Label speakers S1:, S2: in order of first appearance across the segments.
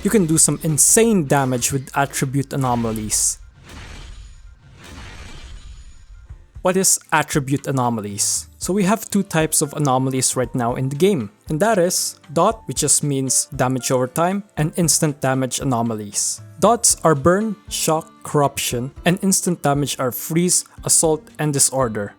S1: you can do some insane damage with Attribute Anomalies. What is Attribute Anomalies? So we have two types of anomalies right now in the game, and that is dot, which just means damage over time, and instant damage anomalies. Dots are burn, shock, corruption, and instant damage are freeze, assault, and disorder.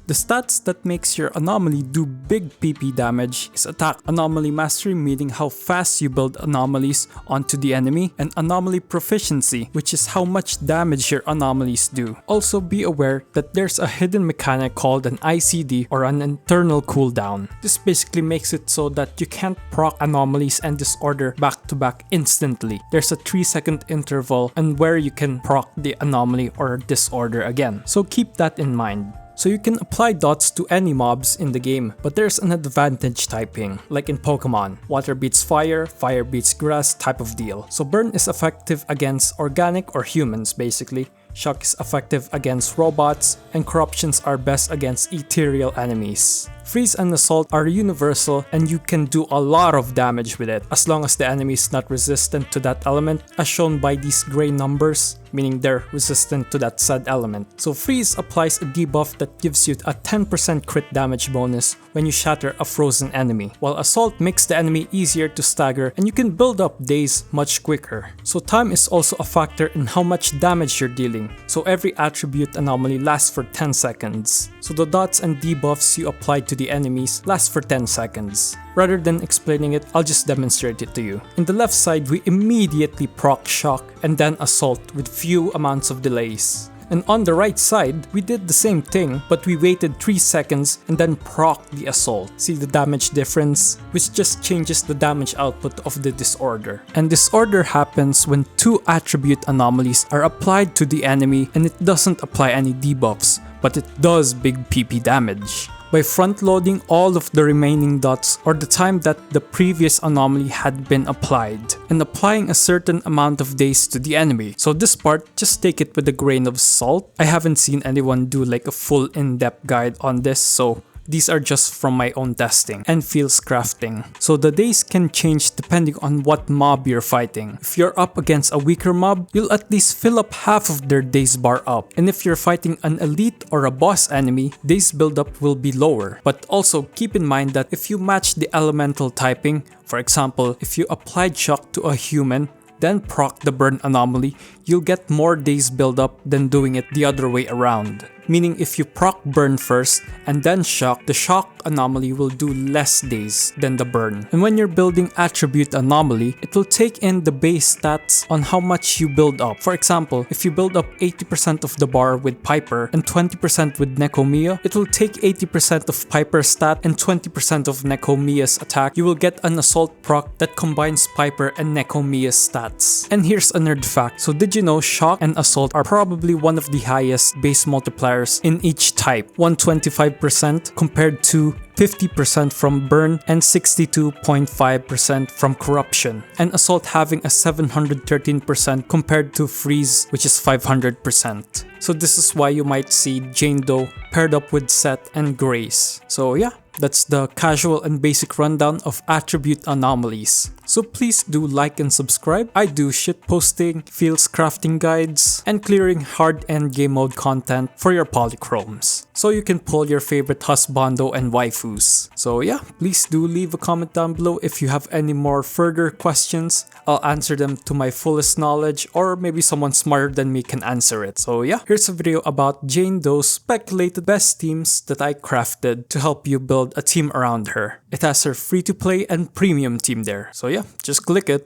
S1: The stats that makes your anomaly do big PP damage is attack anomaly mastery, meaning how fast you build anomalies onto the enemy, and anomaly proficiency, which is how much damage your anomalies do. Also be aware that there's a hidden mechanic called an ICD or an internal cooldown. This basically makes it so that you can't proc anomalies and disorder back to back instantly. There's a 3-second interval and where you can proc the anomaly or disorder again. So keep that in mind. So you can apply dots to any mobs in the game, but there's an advantage typing, like in Pokemon. Water beats fire, fire beats grass type of deal. So burn is effective against organic or humans basically. Shock is effective against robots, and corruptions are best against ethereal enemies. Freeze and assault are universal and you can do a lot of damage with it as long as the enemy is not resistant to that element, as shown by these gray numbers, meaning they're resistant to that said element. So freeze applies a debuff that gives you a 10% crit damage bonus when you shatter a frozen enemy, while assault makes the enemy easier to stagger and you can build up Daze much quicker. So time is also a factor in how much damage you're dealing, so every attribute anomaly lasts for 10 seconds. So the dots and debuffs you apply to the enemies last for 10 seconds. Rather than explaining it, I'll just demonstrate it to you. In the left side, we immediately proc shock and then assault with few amounts of delays. And on the right side, we did the same thing, but we waited 3 seconds and then proc the assault. See the damage difference? Which just changes the damage output of the disorder. And disorder happens when two attribute anomalies are applied to the enemy and it doesn't apply any debuffs, but it does big PP damage. By front-loading all of the remaining dots or the time that the previous anomaly had been applied, and applying a certain amount of Daze to the enemy. So this part, just take it with a grain of salt. I haven't seen anyone do like a full in-depth guide on this, so these are just from my own testing and feels crafting. So the Daze can change depending on what mob you're fighting. If you're up against a weaker mob, you'll at least fill up half of their Daze bar up. And if you're fighting an elite or a boss enemy, Daze buildup will be lower. But also keep in mind that if you match the elemental typing, for example, if you applied shock to a human, then proc the burn anomaly, you'll get more Daze buildup than doing it the other way around. Meaning if you proc burn first and then shock, the shock anomaly will do less Daze than the burn. And when you're building attribute anomaly, it will take in the base stats on how much you build up. For example, if you build up 80% of the bar with Piper and 20% with Nekomia, it will take 80% of Piper's stat and 20% of Nekomia's attack. You will get an assault proc that combines Piper and Nekomia's stats. And here's a nerd fact. So did you know shock and assault are probably one of the highest base multipliers in each type, 125% compared to 50% from burn and 62.5% from corruption, and assault having a 713% compared to freeze, which is 500%. So this is why you might see Jane Doe paired up with Seth and Grace. So yeah, that's the casual and basic rundown of attribute anomalies. So please do like and subscribe. I do shitposting, fields crafting guides, and clearing hard end game mode content for your polychromes, so you can pull your favorite husbando and waifus. So yeah, please do leave a comment down below if you have any more further questions. I'll answer them to my fullest knowledge, or maybe someone smarter than me can answer it. So yeah, here's a video about Jane Doe's speculated best teams that I crafted to help you build a team around her. It has her free to play and premium team there. So yeah, just click it.